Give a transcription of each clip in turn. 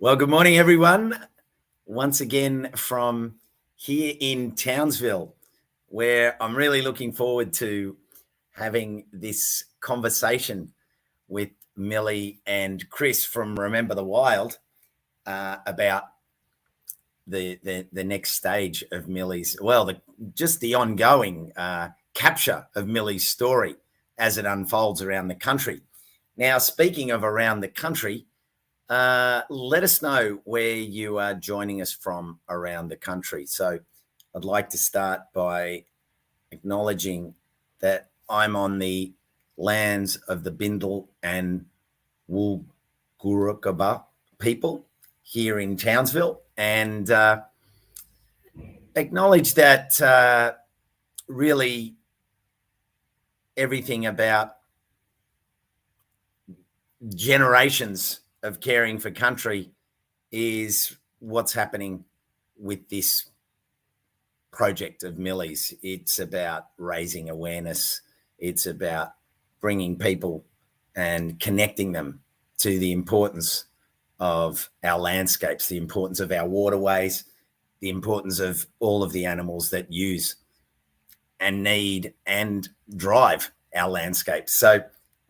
Well, good morning, everyone. Once again from here in Townsville, where I'm really looking forward to having this conversation with Milly and Chris from Remember the Wild about the next stage of Milly's, just the ongoing capture of Milly's story as it unfolds around the country. Now, speaking of around the country, let us know where you are joining us from around the country. So I'd like to start by acknowledging that I'm on the lands of the Bindal and Woolgoorukaba people here in Townsville, and acknowledge that really everything about generations of caring for country is what's happening with this project of Milly's. It's about raising awareness. It's about bringing people and connecting them to the importance of our landscapes, the importance of our waterways, the importance of all of the animals that use and need and drive our landscapes. So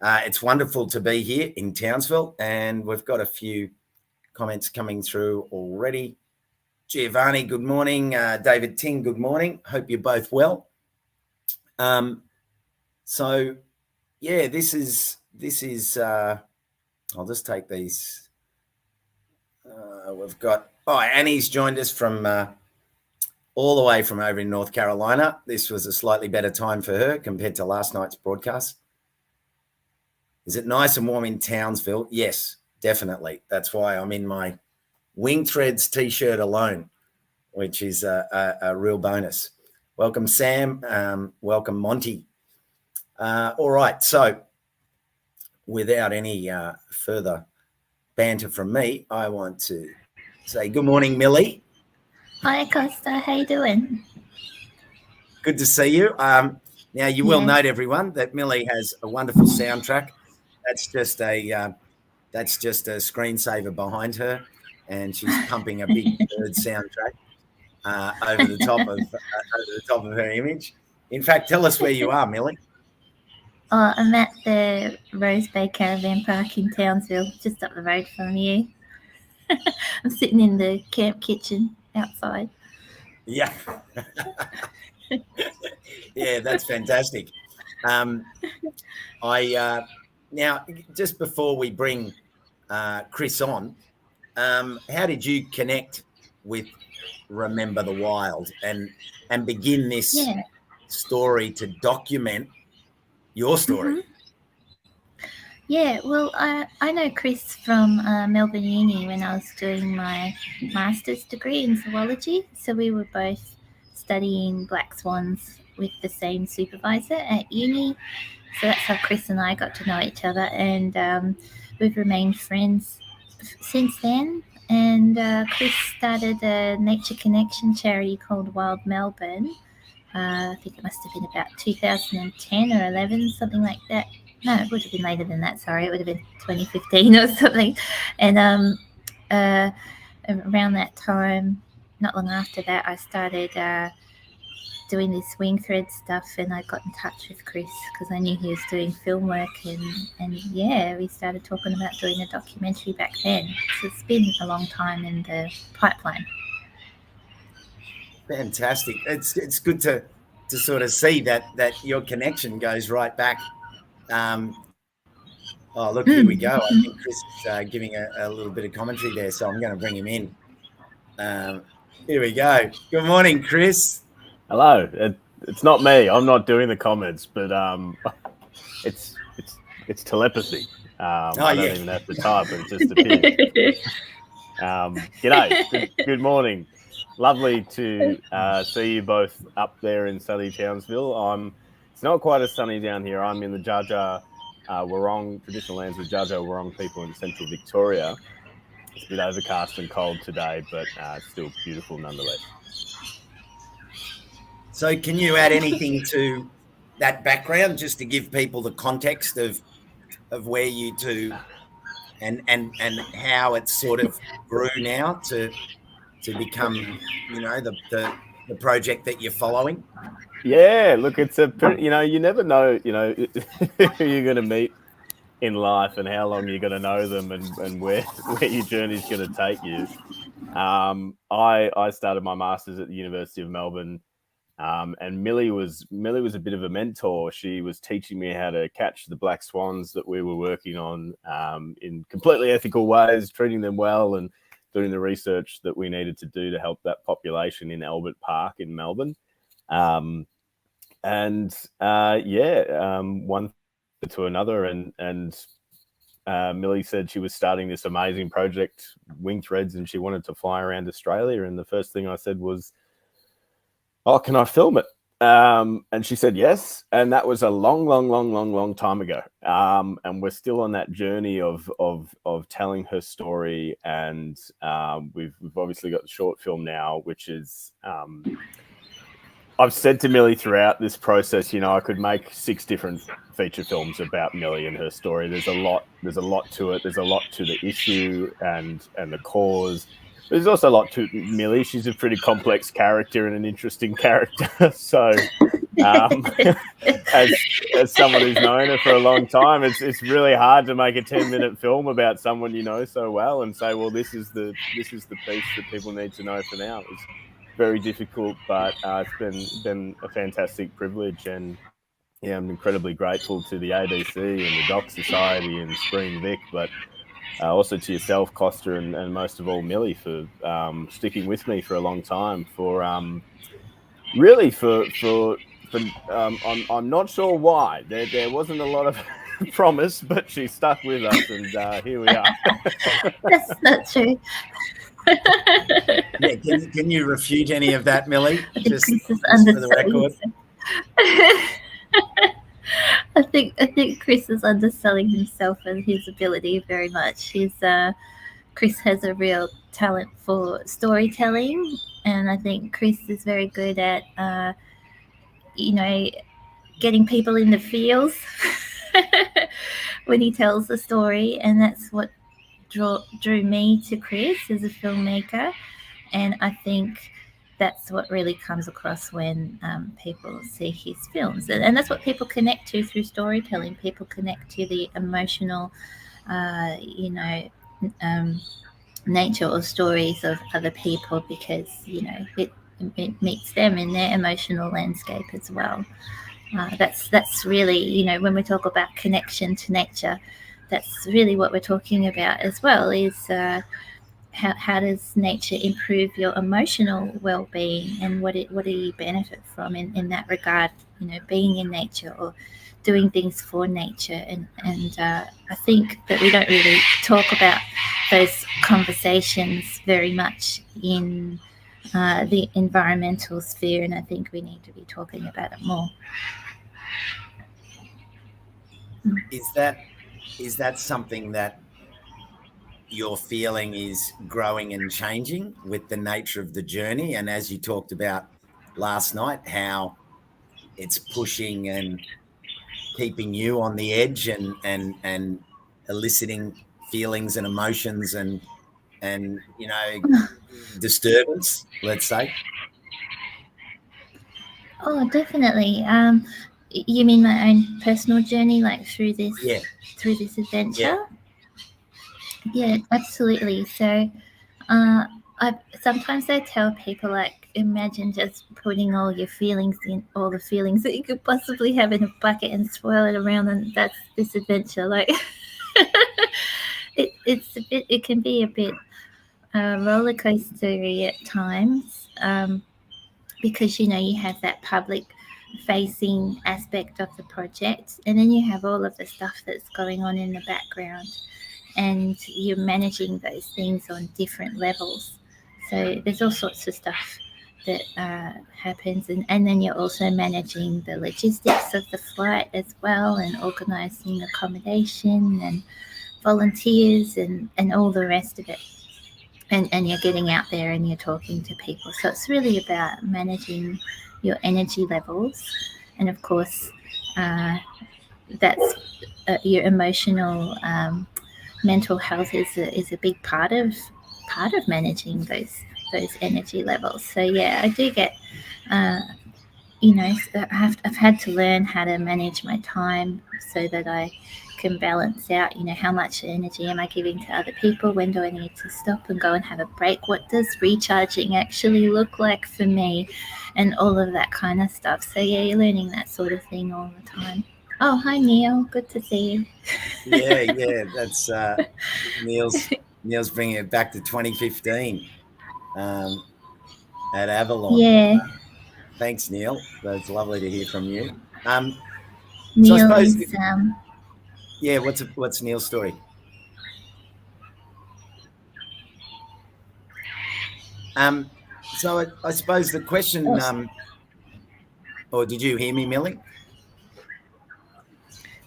it's wonderful to be here in Townsville, and we've got a few comments coming through already. Giovanni, good morning. David Ting, good morning. Hope you're both well. So yeah, this is. I'll just take these. We've got Annie's joined us from all the way from over in North Carolina. This was a slightly better time for her compared to last night's broadcast. Is it nice and warm in Townsville? Yes, definitely. That's why I'm in my WingThreads t-shirt alone, which is a real bonus. Welcome, Sam. Welcome, Monty. All right. So without any further banter from me, I want to say good morning, Milly. Hi, Costa. How you doing? Good to see you. Now, you will note, everyone, that Milly has a wonderful soundtrack. That's just a screensaver behind her, and she's pumping a big bird soundtrack over the top of her image. In fact, tell us where you are, Milly. Oh, I'm at the Rose Bay Caravan Park in Townsville, just up the road from you. I'm sitting in the camp kitchen outside. Yeah. Yeah, that's fantastic. Now, just before we bring Chris on, how did you connect with Remember the Wild and begin this story to document your story? Mm-hmm. Yeah, well, I know Chris from Melbourne Uni when I was doing my master's degree in zoology. So we were both studying black swans with the same supervisor at uni. So that's how Chris and I got to know each other, and we've remained friends since then. And Chris started a Nature Connection charity called Wild Melbourne. I think it must have been about 2010 or 11, something like that. No, it would have been later than that. Sorry, it would have been 2015 or something. And around that time, not long after that, I started doing this WingThreads stuff, and I got in touch with Chris because I knew he was doing film work, and yeah, we started talking about doing a documentary back then. So it's been a long time in the pipeline. Fantastic. It's good to sort of see that your connection goes right back. Look, here we go. I think Chris is giving a little bit of commentary there, so I'm going to bring him in. Here we go. Good morning, Chris. Hello. It's not me. I'm not doing the comments, but it's telepathy. I don't even have to type; it just appears. G'day. Good morning. Lovely to see you both up there in sunny Townsville. It's not quite as sunny down here. I'm in the Dja Dja Wurrung, traditional lands of Dja Dja Wurrung people in central Victoria. It's a bit overcast and cold today, but still beautiful nonetheless. So can you add anything to that background just to give people the context of where you two and how it sort of grew now to become, the project that you're following? Yeah, look, it's you never know, who you're going to meet in life and how long you're going to know them, and where your journey's going to take you. I started my master's at the University of Melbourne, and Milly was a bit of a mentor. She was teaching me how to catch the black swans that we were working on, in completely ethical ways, treating them well, and doing the research that we needed to do to help that population in Albert Park in Melbourne. One to another, and Milly said she was starting this amazing project, WingThreads, and she wanted to fly around Australia. And the first thing I said was, "Oh, can I film it?" And she said yes. And that was a long time ago. And we're still on that journey of telling her story. And we've obviously got the short film now, which is I've said to Milly throughout this process, I could make 6 different feature films about Milly and her story. There's a lot to it. There's a lot to the issue and the cause. There's also a lot to Milly. She's a pretty complex character and an interesting character. So, as someone who's known her for a long time, it's really hard to make a 10-minute film about someone you know so well and say, well, this is the piece that people need to know for now. It's very difficult, but it's been a fantastic privilege, and yeah, I'm incredibly grateful to the ABC and the Doc Society and Spring Vic, but also to yourself, Costa, and most of all Milly, for sticking with me for a long time. I'm not sure why. There wasn't a lot of promise, but she stuck with us, and here we are. That's not true. Yeah, can you refute any of that, Milly? Just for the record. I think Chris is underselling himself and his ability very much. Chris has a real talent for storytelling, and I think Chris is very good at getting people in the feels when he tells the story, and that's what drew me to Chris as a filmmaker. And I think that's what really comes across when people see his films, and that's what people connect to through storytelling. People connect to the emotional nature or stories of other people, because it meets them in their emotional landscape as well. That's really, when we talk about connection to nature, that's really what we're talking about as well, is how does nature improve your emotional well-being, and what do you benefit from in that regard, being in nature or doing things for nature. And I think that we don't really talk about those conversations very much in the environmental sphere, and I think we need to be talking about it more. Is that something that you're feeling is growing and changing with the nature of the journey? And as you talked about last night, how it's pushing and keeping you on the edge and eliciting feelings and emotions and disturbance, let's say. Oh, definitely. You mean my own personal journey, like through this adventure? Yeah, absolutely. So sometimes I tell people, like, imagine just putting all the feelings that you could possibly have in a bucket and swirl it around, and that's this adventure. Like it can be a bit roller coastery at times, because you have that public facing aspect of the project, and then you have all of the stuff that's going on in the background, and you're managing those things on different levels. So there's all sorts of stuff that happens, and then you're also managing the logistics of the flight as well, and organising accommodation and volunteers and all the rest of it. And you're getting out there and you're talking to people. So it's really about managing your energy levels, and of course that's your emotional mental health is a big part of managing those energy levels. So yeah, I do get I've had to learn how to manage my time so that I can balance out, how much energy am I giving to other people? When do I need to stop and go and have a break? What does recharging actually look like for me? And all of that kind of stuff. So yeah, you're learning that sort of thing all the time. Oh, hi Neil. Good to see you. Yeah. That's Neil's bringing it back to 2015 at Avalon. Yeah. Thanks, Neil. That's lovely to hear from you. Neil so I suppose, is yeah. What's Neil's story? So I suppose the question. Or did you hear me, Milly?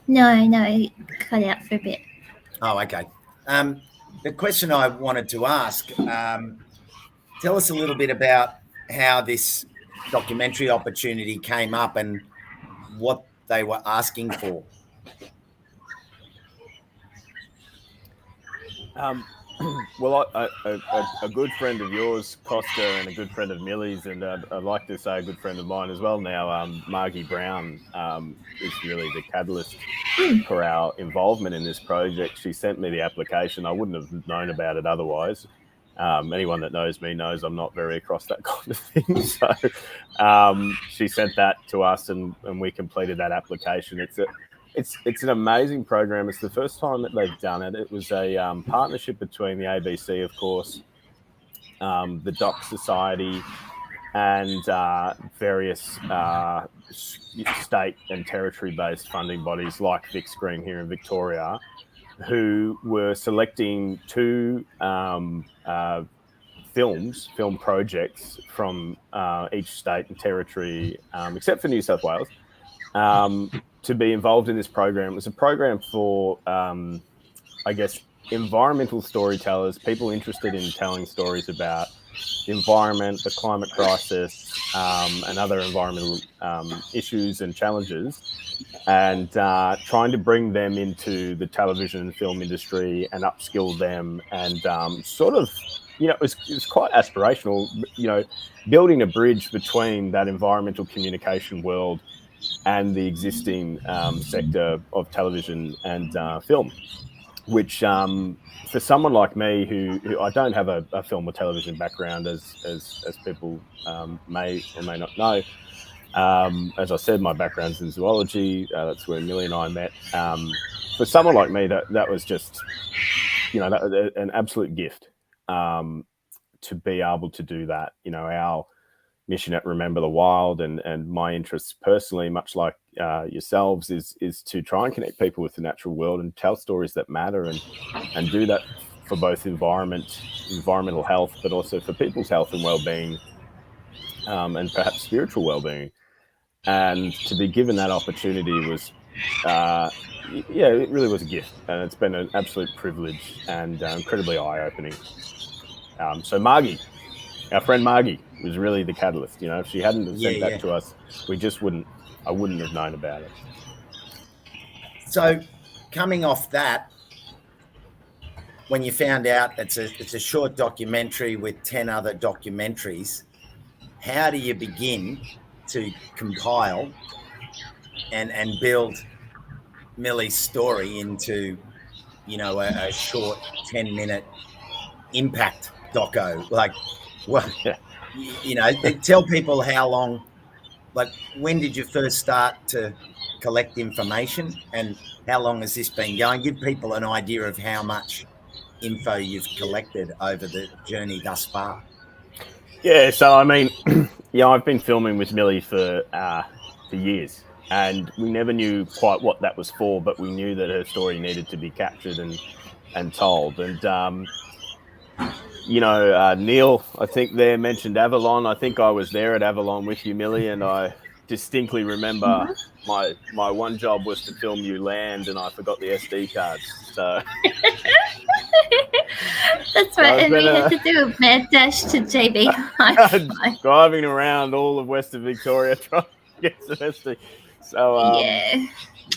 No, it cut out for a bit. Oh, okay. The question I wanted to ask, tell us a little bit about how this documentary opportunity came up and what they were asking for. Well, a good friend of yours, Costa, and a good friend of Milly's, and I'd like to say a good friend of mine as well now, Margie Brown, is really the catalyst for our involvement in this project. She sent me the application. I wouldn't have known about it otherwise. Anyone that knows me knows I'm not very across that kind of thing. So she sent that to us, and we completed that application. It's an amazing program. It's the first time that they've done it. It was a partnership between the ABC, of course, the Doc Society, and various state and territory-based funding bodies like Vic Screen here in Victoria, who were selecting two film projects from each state and territory, except for New South Wales, to be involved in this program. It was a program for, I guess, environmental storytellers, people interested in telling stories about the environment, the climate crisis, and other environmental issues and challenges, and trying to bring them into the television and film industry and upskill them, and sort of, it was quite aspirational, building a bridge between that environmental communication world and the existing sector of television and film, which for someone like me who I don't have a film or television background, as people may or may not know. As I said, my background's in zoology. That's where Milly and I met. For someone like me, that was just, an absolute gift to be able to do that. Our mission at Remember the Wild and my interests personally, much like yourselves, is to try and connect people with the natural world and tell stories that matter, and do that for both environmental health, but also for people's health and well-being, and perhaps spiritual well-being. And to be given that opportunity was, it really was a gift, and it's been an absolute privilege and incredibly eye-opening. So Margie, our friend Margie, was really the catalyst. If she hadn't have sent that to us, I wouldn't have known about it. So coming off that, when you found out it's a short documentary with 10 other documentaries, how do you begin to compile and build Milly's story into, a short 10-minute impact doco? Like, well, tell people how long, like, when did you first start to collect information, and how long has this been going? Give people an idea of how much info you've collected over the journey thus far. Yeah, so I mean, I've been filming with Milly for years, and we never knew quite what that was for, but we knew that her story needed to be captured and told. And Neil, I think there mentioned Avalon. I think I was there at Avalon with you, Milly, and I distinctly remember my one job was to film you land, and I forgot the SD cards. So that's right, and we had to do a mad dash to JB Hi-Fi. Driving around all of Western Victoria trying to get some SD. So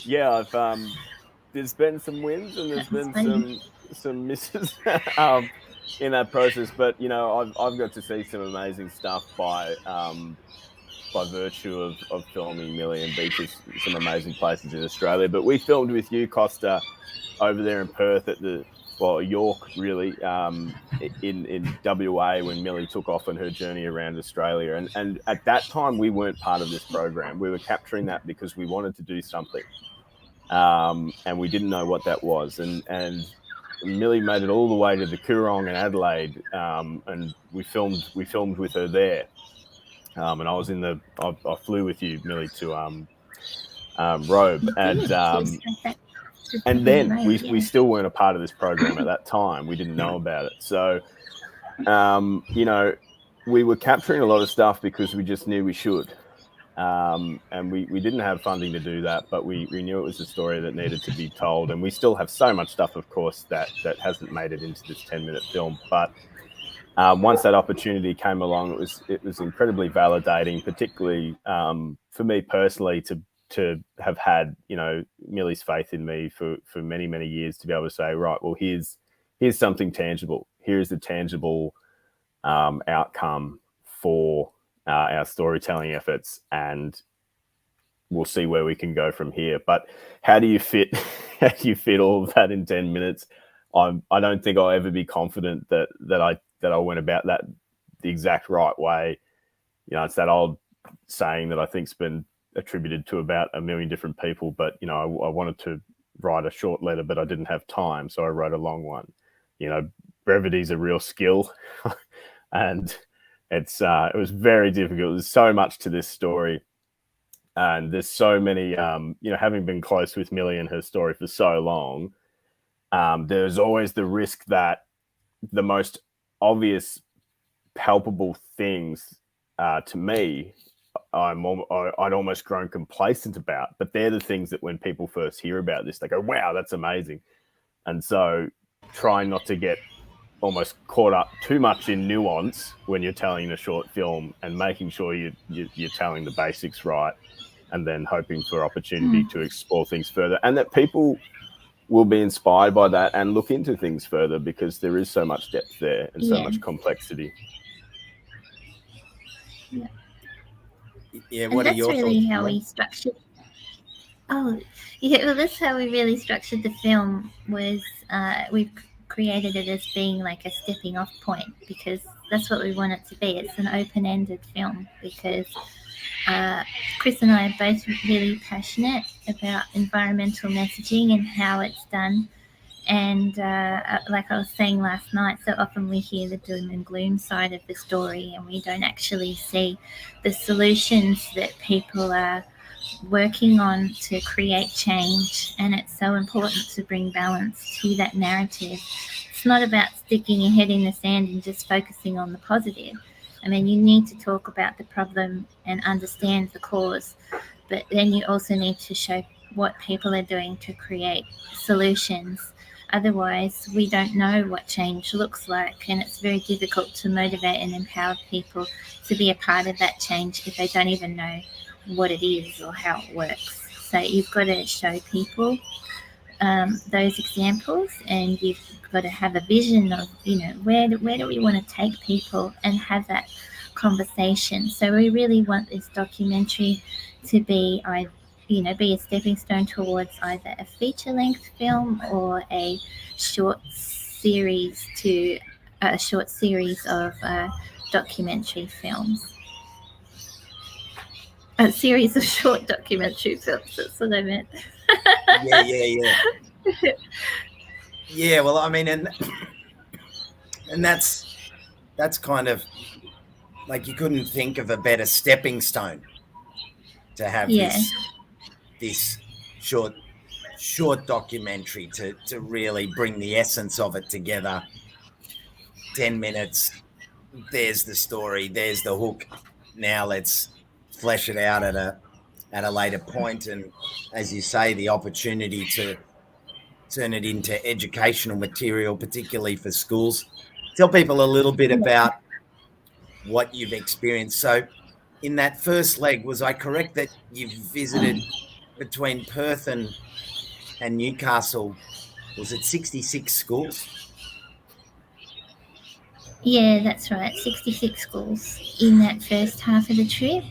I've there's been some wins and there's been some misses in that process, but I've got to see some amazing stuff by virtue of filming Milly and beaches, some amazing places in Australia. But we filmed with you, Costa, over there in Perth at York, really, in WA when Milly took off on her journey around Australia. And at that time, we weren't part of this program. We were capturing that because we wanted to do something. And we didn't know what that was. And Milly made it all the way to the Coorong in Adelaide, and we filmed with her there. And I was I flew with you, Milly, to Robe, and then we still weren't a part of this program at that time. We didn't know about it. So, we were capturing a lot of stuff because we just knew we should. And we didn't have funding to do that, but we knew it was a story that needed to be told. And we still have so much stuff, of course, that hasn't made it into this 10-minute film. But once that opportunity came along, it was incredibly validating, particularly for me personally, to have had Milly's faith in me for many, many years, to be able to say, right, well, here's something tangible. Here's the tangible outcome for our storytelling efforts, and we'll see where we can go from here. But how do you fit all of that in 10 minutes? I don't think I'll ever be confident that I went about that the exact right way. It's that old saying that I think's been attributed to about a million different people, but I wanted to write a short letter, but I didn't have time, so I wrote a long one. Brevity is a real skill, and it was very difficult. There's so much to this story, and there's so many. Having been close with Milly and her story for so long, there's always the risk that the most obvious, palpable things to me, I'd almost grown complacent about. But they're the things that when people first hear about this, they go, "Wow, that's amazing!" And so, trying not to get almost caught up too much in nuance when you're telling a short film, and making sure you're telling the basics right, and then hoping for opportunity to explore things further, and that people will be inspired by that and look into things further, because there is so much depth there and so much complexity. Yeah, what are your thoughts? That's really how we structured. Oh, yeah. Well, that's how we really structured the film. Was we created it as being like a stepping off point, because that's what we want it to be. It's an open-ended film, because Chris and I are both really passionate about environmental messaging and how it's done. And like I was saying last night, so often we hear the doom and gloom side of the story, and we don't actually see the solutions that people are working on to create change. And it's so important to bring balance to that narrative. It's not about sticking your head in the sand and just focusing on the positive. I mean, you need to talk about the problem and understand the cause, but then you also need to show what people are doing to create solutions. Otherwise, we don't know what change looks like, and it's very difficult to motivate and empower people to be a part of that change if they don't even know what it is or how it works. So you've got to show people those examples, and you've got to have a vision of, where do we want to take people and have that conversation. So we really want this documentary to be a stepping stone towards either a feature-length film or a short series of documentary films. A series of short documentary films. That's what I meant. Yeah. Yeah. Well, I mean, and that's kind of like, you couldn't think of a better stepping stone to have this short documentary to really bring the essence of it together. 10 minutes. There's the story. There's the hook. Now let's flesh it out at a later point. And as you say, the opportunity to turn it into educational material, particularly for schools. Tell people a little bit about what you've experienced. So in that first leg, was I correct that you've visited between Perth and Newcastle was it 66 schools? Yeah, that's right. 66 schools in that first half of the trip.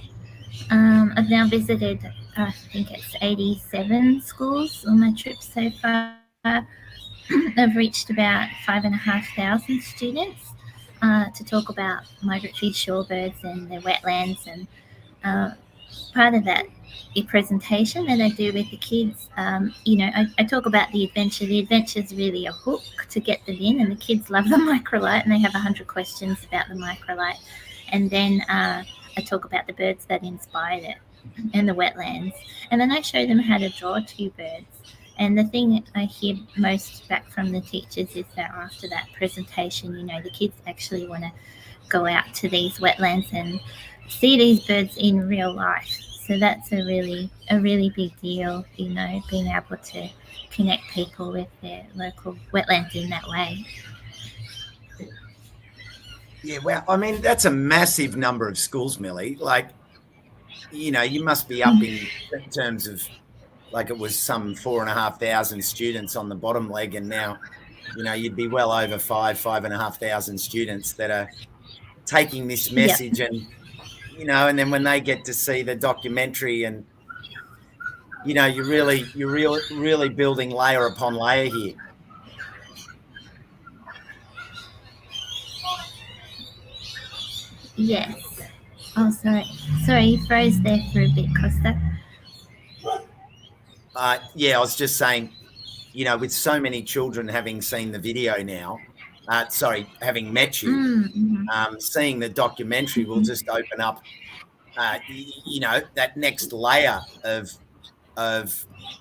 I've now visited, I think it's 87 schools on my trip so far. I've reached about 5,500 students to talk about migratory shorebirds and their wetlands. And part of that presentation that I do with the kids, I talk about the adventure. The adventure is really a hook to get them in, and the kids love the microlight, and they have 100 questions about the microlight. And then I talk about the birds that inspired it and the wetlands. And then I show them how to draw two birds. And the thing I hear most back from the teachers is that after that presentation, the kids actually want to go out to these wetlands and see these birds in real life. So that's a really big deal, being able to connect people with their local wetlands in that way. Yeah, well, I mean, that's a massive number of schools, Milly. Like, you must be up in terms of, like, it was some 4,500 students on the bottom leg, and now, you'd be well over 5,500 students that are taking this message. Yep. And and then when they get to see the documentary, and you're really building layer upon layer here. Yes. Oh, sorry, you froze there for a bit, Costa. Yeah, I was just saying, with so many children having seen the video now, having met you, seeing the documentary will just open up, that next layer of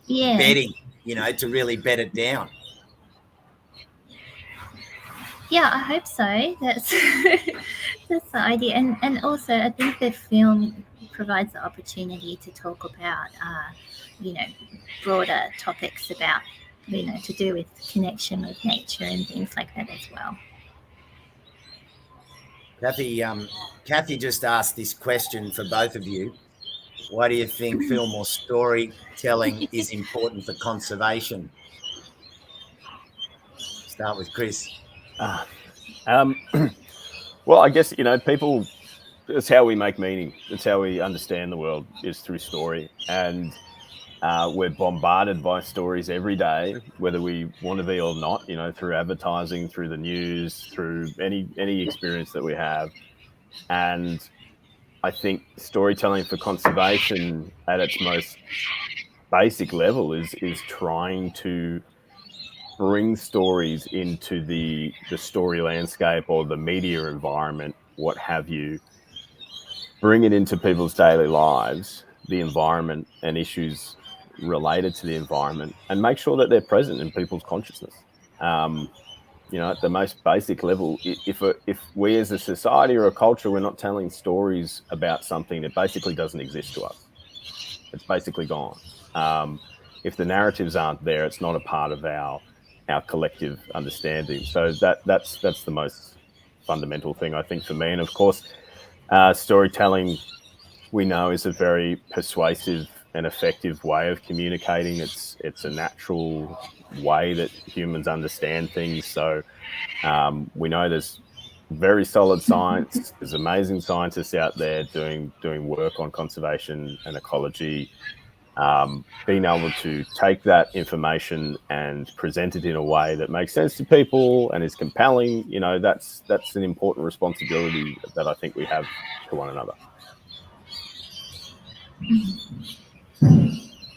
bedding, to really bed it down. Yeah, I hope so. That's that's the idea, and also I think the film provides the opportunity to talk about, broader topics about, to do with connection with nature and things like that as well. Kathy just asked this question for both of you. Why do you think film or storytelling is important for conservation? Start with Chris. Well, I guess, people, it's how we make meaning. It's how we understand the world, is through story. And we're bombarded by stories every day, whether we want to be or not, through advertising, through the news, through any experience that we have. And I think storytelling for conservation at its most basic level is trying to bring stories into the story landscape or the media environment, what have you, bring it into people's daily lives, the environment and issues related to the environment, and make sure that they're present in people's consciousness. At the most basic level, if we as a society or a culture, we're not telling stories about something that basically doesn't exist to us, it's basically gone. If the narratives aren't there, it's not a part of our collective understanding. So that's the most fundamental thing, I think, for me. And of course, storytelling, we know, is a very persuasive and effective way of communicating. It's a natural way that humans understand things. So we know there's very solid science. There's amazing scientists out there doing work on conservation and ecology. Being able to take that information and present it in a way that makes sense to people and is compelling, that's an important responsibility that I think we have to one another.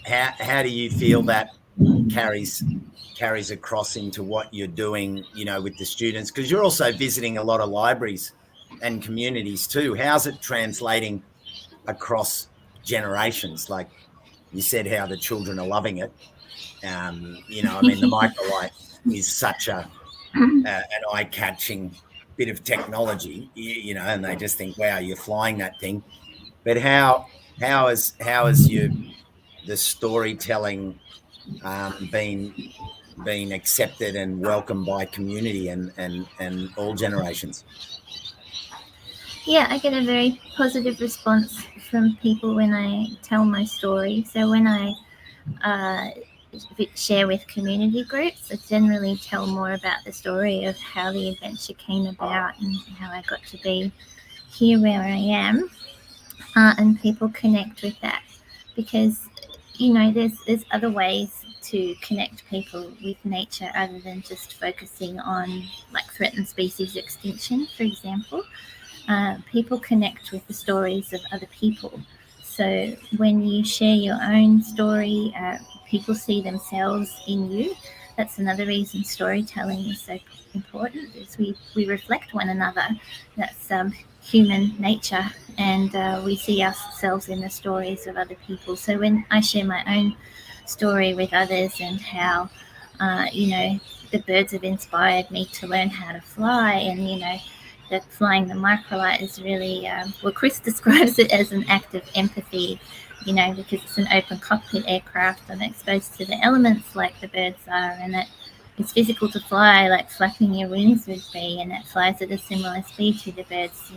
How do you feel that carries across into what you're doing, with the students? Because you're also visiting a lot of libraries and communities too. How's it translating across generations? Like you said, how the children are loving it. The Microlight is such an eye-catching bit of technology, and they just think, wow, you're flying that thing. But how has the storytelling been accepted and welcomed by community and all generations? Yeah, I get a very positive response from people when I tell my story. So when I share with community groups. I generally tell more about the story of how the adventure came about and how I got to be here where I am, and people connect with that because there's other ways to connect people with nature other than just focusing on like threatened species extinction, for example. People connect with the stories of other people. So when you share your own story, people see themselves in you. That's another reason storytelling is so important, is we reflect one another. That's human nature, and we see ourselves in the stories of other people. So when I share my own story with others and how, the birds have inspired me to learn how to fly, and, that flying the microlight is really, Chris describes it as an act of empathy, because it's an open cockpit aircraft and exposed to the elements like the birds are, and it's physical to fly like flapping your wings would be, and it flies at a similar speed to the birds,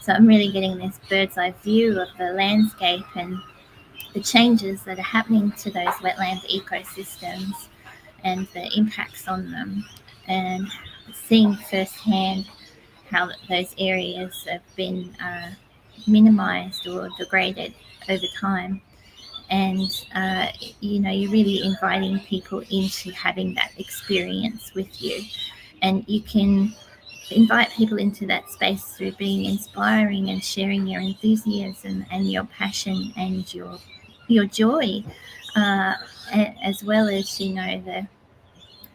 So I'm really getting this bird's eye view of the landscape and the changes that are happening to those wetland ecosystems and the impacts on them, and seeing firsthand how those areas have been minimized or degraded over time. And, you're really inviting people into having that experience with you. And you can invite people into that space through being inspiring and sharing your enthusiasm and your passion and your joy, as well as, the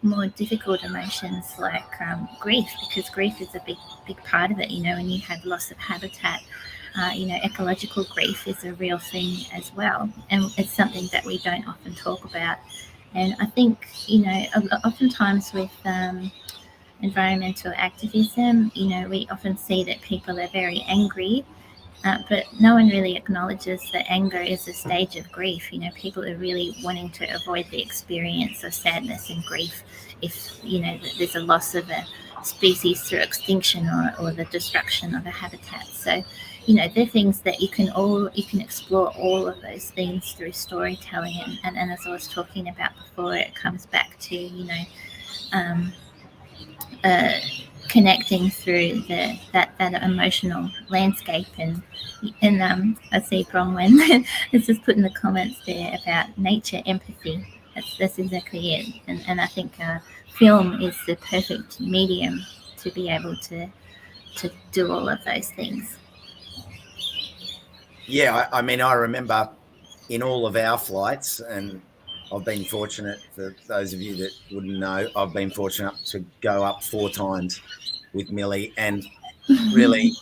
more difficult emotions like grief, because grief is a big part of it. When you have loss of habitat, ecological grief is a real thing as well, and it's something that we don't often talk about. And I think oftentimes with environmental activism, we often see that people are very angry, but no one really acknowledges that anger is a stage of grief. People are really wanting to avoid the experience of sadness and grief if, there's a loss of a species through extinction or the destruction of a habitat. So, they're things that you can explore all of those things through storytelling. And as I was talking about before, it comes back to, connecting through that emotional landscape. And I see Bronwyn has just put in the comments there about nature empathy. That's exactly it. And I think film is the perfect medium to be able to do all of those things. Yeah, I mean, I remember in all of our flights, and I've been fortunate, for those of you that wouldn't know, I've been fortunate to go up 4 times with Milly. And really,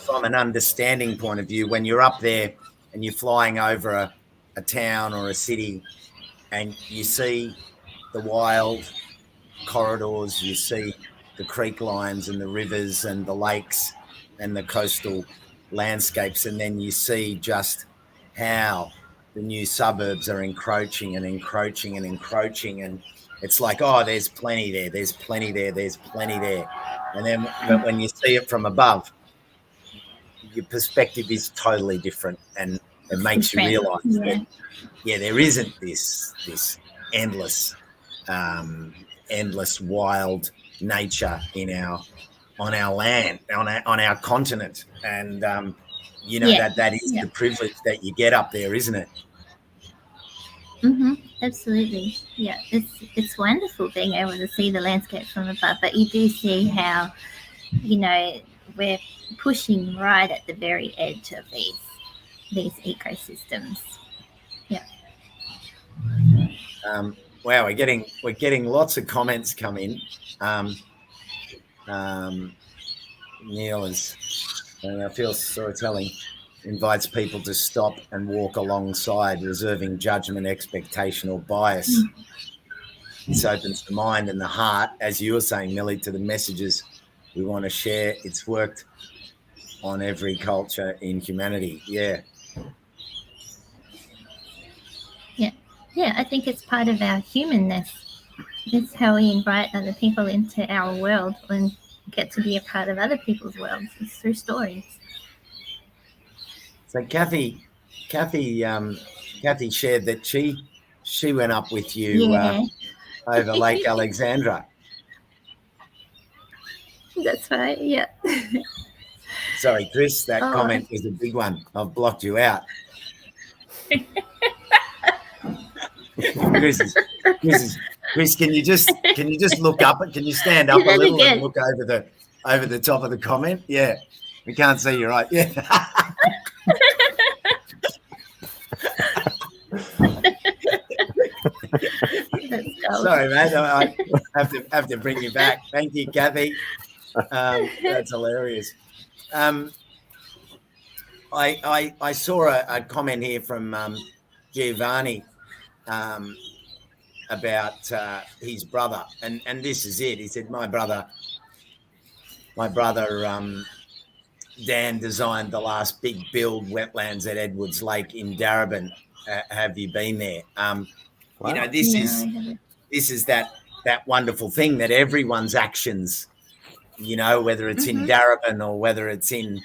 from an understanding point of view, when you're up there and you're flying over a town or a city and you see the wild corridors, you see the creek lines and the rivers and the lakes and the coastal landscapes, and then you see just how the new suburbs are encroaching and encroaching and encroaching, and it's like, oh, there's plenty there, there's plenty there, there's plenty there. And then but when you see it from above, your perspective is totally different, and it makes you realize that there isn't this endless wild nature on our land, on our continent. And that is the privilege that you get up there, isn't it? Absolutely. Yeah, it's wonderful being able to see the landscape from above, but you do see how we're pushing right at the very edge of these ecosystems. Wow, we're getting lots of comments come in. Neil is, I feel storytelling invites people to stop and walk alongside, reserving judgment, expectation, or bias. This opens the mind and the heart, as you were saying, Milly, to the messages we want to share. It's worked on every culture in humanity. Yeah, I think it's part of our humanness. It's how we invite other people into our world and get to be a part of other people's worlds. It's through stories. So Kathy shared that she She went up with you over Lake Alexandra. That's right. Yeah. Sorry, Chris, that comment was a big one. I've blocked you out. Chris, can you just look up? Can you stand up a little and look over the top of the comment? Yeah, we can't see you, right? Yeah. Sorry, mate. I have to bring you back. Thank you, Kathy. That's hilarious. I saw a comment here from Giovanni about his brother, and this is it. He said, my brother Dan designed the last big build wetlands at Edwards Lake in Darebin. Have you been there? Wow. You know, this is that wonderful thing that everyone's actions, you know, whether it's in Darebin or whether it's in,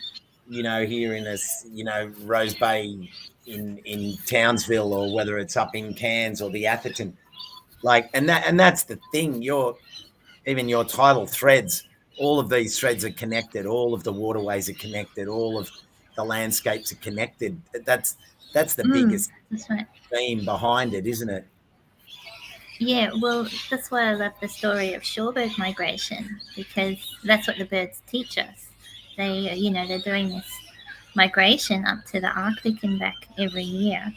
you know, here in this, you know, Rose Bay in Townsville, or whether it's up in Cairns or the Atherton, like, and that's the thing. Even your tidal threads, all of these threads are connected. All of the waterways are connected. All of the landscapes are connected. That's the biggest theme behind it, isn't it? Yeah, well, that's why I love the story of shorebird migration, because that's what the birds teach us. They're doing this migration up to the Arctic and back every year,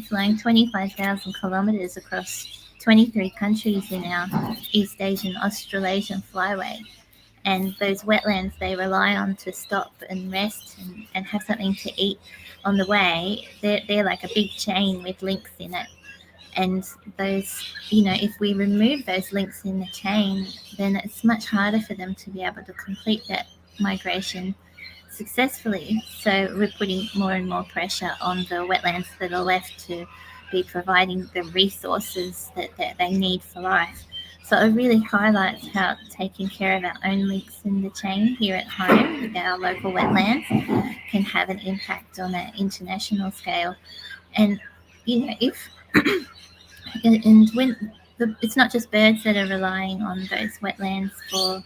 flying 25,000 kilometers across 23 countries in our East Asian Australasian flyway. And those wetlands they rely on to stop and rest and have something to eat on the way, they're like a big chain with links in it. And those, if we remove those links in the chain, then it's much harder for them to be able to complete that migration successfully. So we're putting more and more pressure on the wetlands that are left to be providing the resources that they need for life. So it really highlights how taking care of our own links in the chain here at home with our local wetlands can have an impact on an international scale. And it's not just birds that are relying on those wetlands for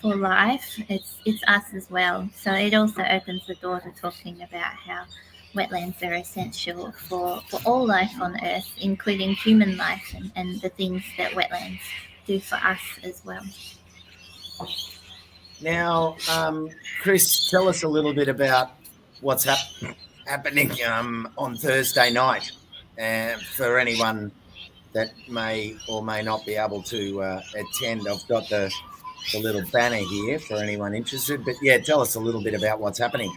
life, it's us as well. So it also opens the door to talking about how wetlands are essential for all life on Earth, including human life and the things that wetlands do for us as well. Now, Chris, tell us a little bit about what's happening on Thursday night, for anyone that may or may not be able to attend. I've got the little banner here for anyone interested, but yeah, tell us a little bit about what's happening.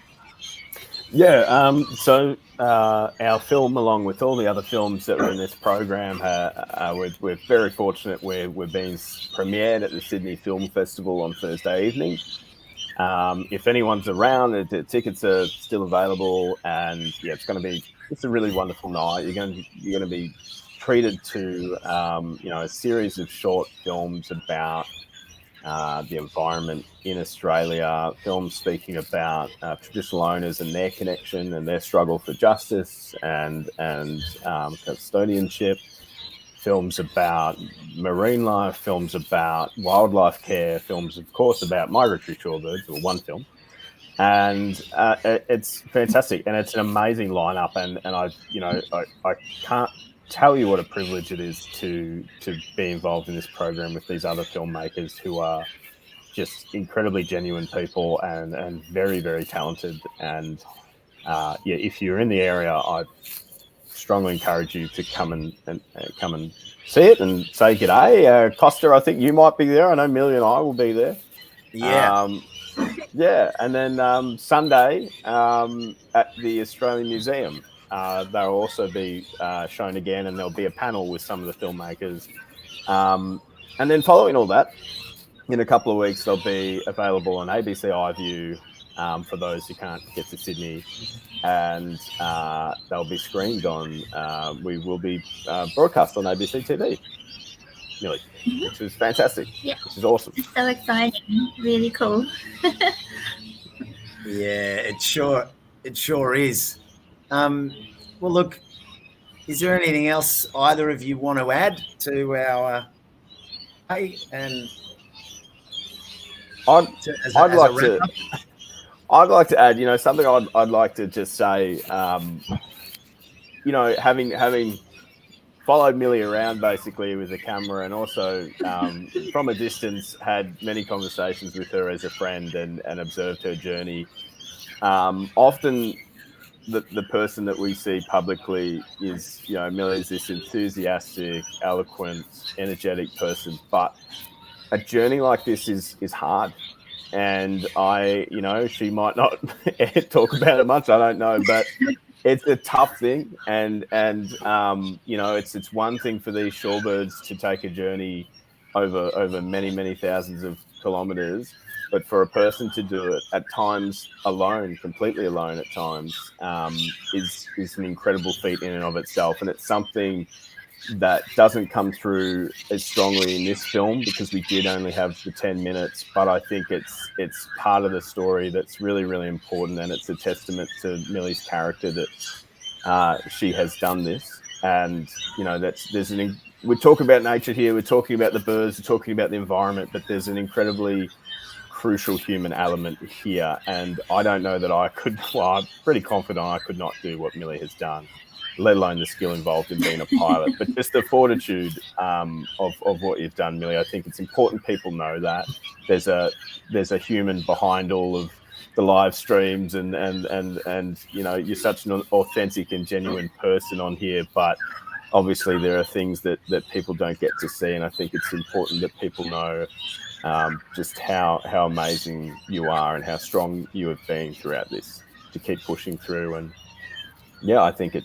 Yeah, so our film, along with all the other films that were in this program, we're very fortunate. We're being premiered at the Sydney Film Festival on Thursday evening. If anyone's around, the tickets are still available, and yeah, it's a really wonderful night. You're going to be treated to a series of short films about the environment in Australia, films speaking about traditional owners and their connection and their struggle for justice and custodianship, films about marine life, films about wildlife care, films, of course, about migratory shorebirds, or one film. And it's fantastic, and it's an amazing lineup, and I can't tell you what a privilege it is to be involved in this program with these other filmmakers who are just incredibly genuine people and very, very talented. And if you're in the area, I strongly encourage you to come and see it and say g'day. Costa, I think you might be there. I know Milly and I will be there. Yeah. And then Sunday at the Australian Museum, they'll also be shown again, and there'll be a panel with some of the filmmakers. And then following all that, in a couple of weeks, they'll be available on ABC iView for those who can't get to Sydney, and they'll be screened on. We will be broadcast on ABC TV, Milly, which is fantastic. Yeah, which is awesome. It's so exciting, really cool. Yeah, it sure is. Well, look, Is there anything else either of you want to add to our and I'd like to add, something I'd like to just say, having followed Milly around basically with the camera, and also from a distance had many conversations with her as a friend and observed her journey. Often the person that we see publicly is, Milly's this enthusiastic, eloquent, energetic person, but a journey like this is hard. And she might not talk about it much, I don't know, but it's a tough thing. And it's one thing for these shorebirds to take a journey over many, many thousands of kilometers, but for a person to do it at times alone, completely alone at times, is an incredible feat in and of itself. And it's something that doesn't come through as strongly in this film because we did only have the 10 minutes, but I think it's part of the story that's really, really important, and it's a testament to Milly's character that she has done this. And we're talking about nature here, we're talking about the birds, we're talking about the environment, but there's an incredibly crucial human element here, and I don't know that I'm pretty confident I could not do what Milly has done, let alone the skill involved in being a pilot, but just the fortitude of what you've done, Milly. I think it's important people know that there's a human behind all of the live streams, and you're such an authentic and genuine person on here, but obviously there are things that people don't get to see, and I think it's important that people know just how amazing you are and how strong you have been throughout this to keep pushing through. And I think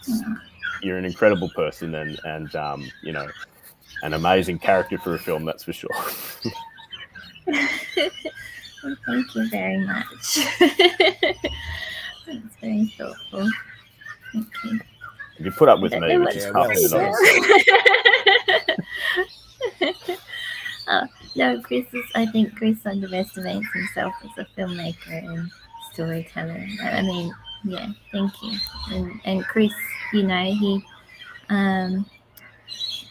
you're an incredible person, and an amazing character for a film, that's for sure. Well, thank you very much. That's very thoughtful. Thank you. You put up with me, which is tough in Oh, no, I think Chris underestimates himself as a filmmaker and storyteller. I mean, yeah, thank you. And Chris, he,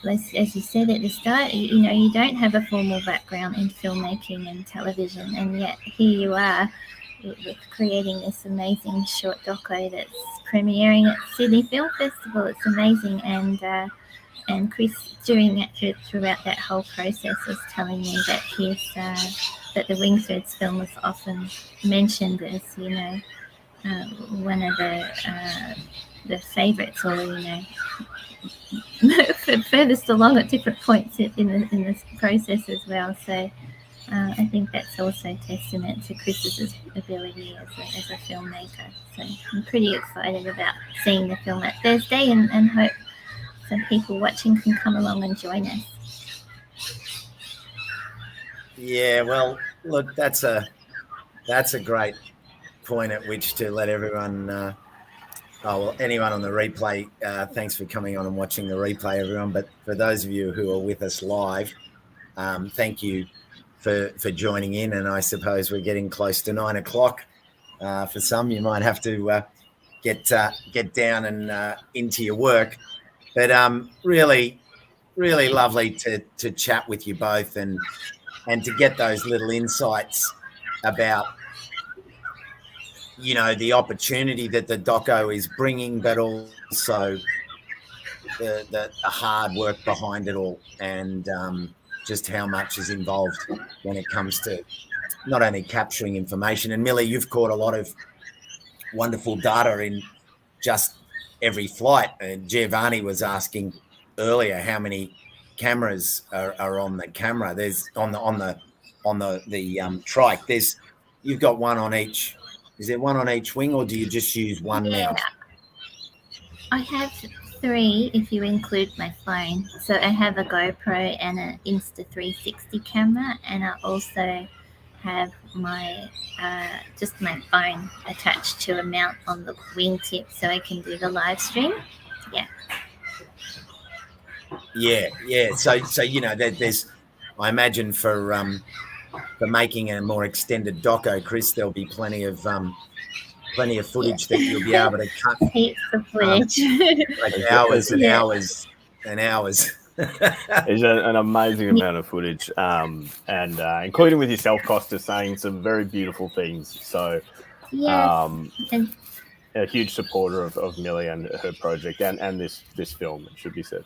as you said at the start, you don't have a formal background in filmmaking and television, and yet here you are with creating this amazing short doco that's premiering at Sydney Film Festival. It's amazing. And Chris, throughout that whole process, was telling me that that the WingThreads film was often mentioned as one of the favourites, or furthest along at different points in this process as well. So I think that's also testament to Chris's ability as a filmmaker. So I'm pretty excited about seeing the film at Thursday, and hope some people watching can come along and join us. Yeah, well, look, that's a great point at which to let everyone anyone on the replay, thanks for coming on and watching the replay, everyone. But for those of you who are with us live, thank you for joining in. And I suppose we're getting close to 9 o'clock. For some, you might have to get down and into your work. But really, really lovely to chat with you both and to get those little insights about the opportunity that the doco is bringing, but also the hard work behind it all, and just how much is involved when it comes to not only capturing information. And Milly, you've caught a lot of wonderful data in just every flight. And Giovanni was asking earlier how many cameras are on the camera. There's on the trike. You've got one on each. Is there one on each wing, or do you just use one mount? I have 3 if you include my phone. So I have a GoPro and an Insta360 camera, and I also have my just my phone attached to a mount on the wingtip, so I can do the live stream. Yeah. So there's, I imagine for making a more extended doco, Chris, there'll be plenty of plenty of footage that you'll be able to cut Heaps of footage. like hours and Yeah. hours and hours. It's an amazing amount of footage, and including with yourself, Costa, saying some very beautiful things. So, Yes. And a huge supporter of Milly and her project and this film, it should be said.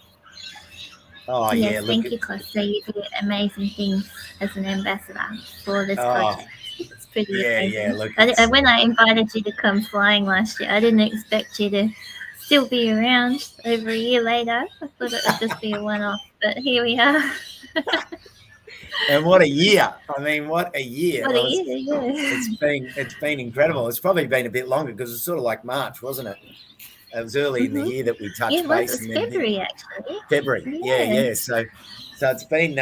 Oh yes, yeah, thank you, Costa. You do amazing things as an ambassador for this Oh, project. It's pretty yeah, amazing. yeah. Look, When I invited you to come flying last year, I didn't expect you to still be around over a year later. I thought it would just be a one-off, but here we are. and what a year! I mean, what a year! What a year, yeah. It's been incredible. It's probably been a bit longer because it's sort of like March, wasn't it? It was early in the year that we touched Yeah, it base. was February actually. February, yeah. So it's been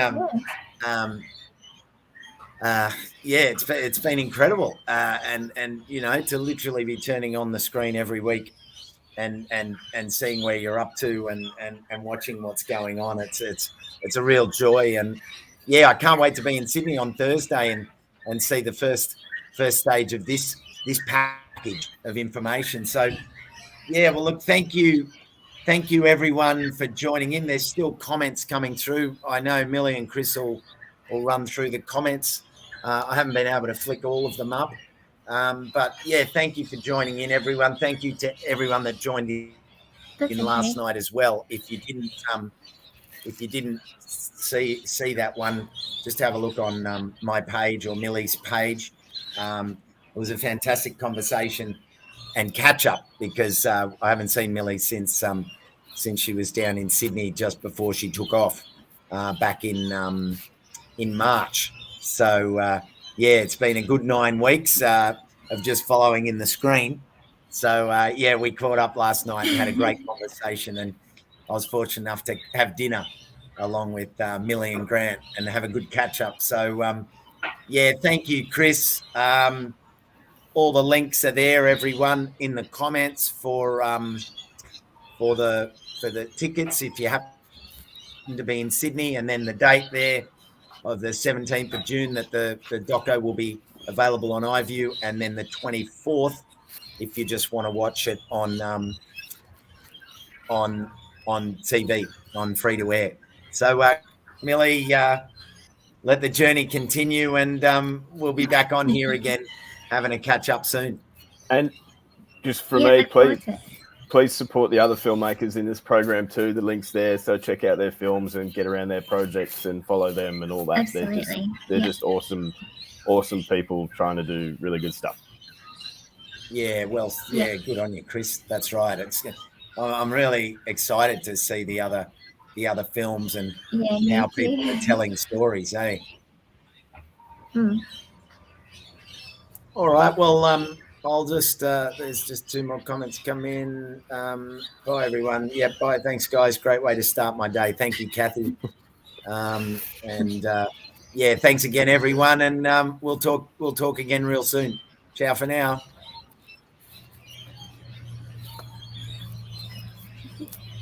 it's been incredible, and you know, to literally be turning on the screen every week and seeing where you're up to and watching what's going on. It's a real joy, and yeah, I can't wait to be in Sydney on Thursday and see the first stage of this package of information. So yeah, well, look, thank you everyone for joining in. There's still comments coming through. I know Milly and Chris will run through the comments. I haven't been able to flick all of them up, but yeah, thank you for joining in, everyone. Thank you to everyone that joined in last night as well. If you didn't see that one, just have a look on my page or Milly's page. It was a fantastic conversation and catch up, because I haven't seen Milly since she was down in Sydney just before she took off back in March. So yeah, it's been a good 9 weeks of just following in the screen. So yeah, we caught up last night and had a great conversation, and I was fortunate enough to have dinner along with Milly and Grant and have a good catch up. So yeah, thank you, Chris. All the links are there, everyone, in the comments for the tickets if you happen to be in Sydney, and then the date there of the 17th of June that the doco will be available on iView, and then the 24th if you just want to watch it on TV, on free to air. So Milly, let the journey continue, and we'll be back on here again having a catch up soon. And just for me, please support the other filmmakers in this program too. The link's there, so check out their films and get around their projects and follow them and all that. Absolutely. They're just awesome people trying to do really good stuff. Yeah, well, yeah, good on you, Chris. That's right. I'm really excited to see the other films and how people are telling stories, eh? All right. Well, I'll just there's just 2 more comments come in. Bye, everyone. Yeah, bye. Thanks, guys. Great way to start my day. Thank you, Kathy. Yeah, thanks again, everyone, and we'll talk again real soon. Ciao for now.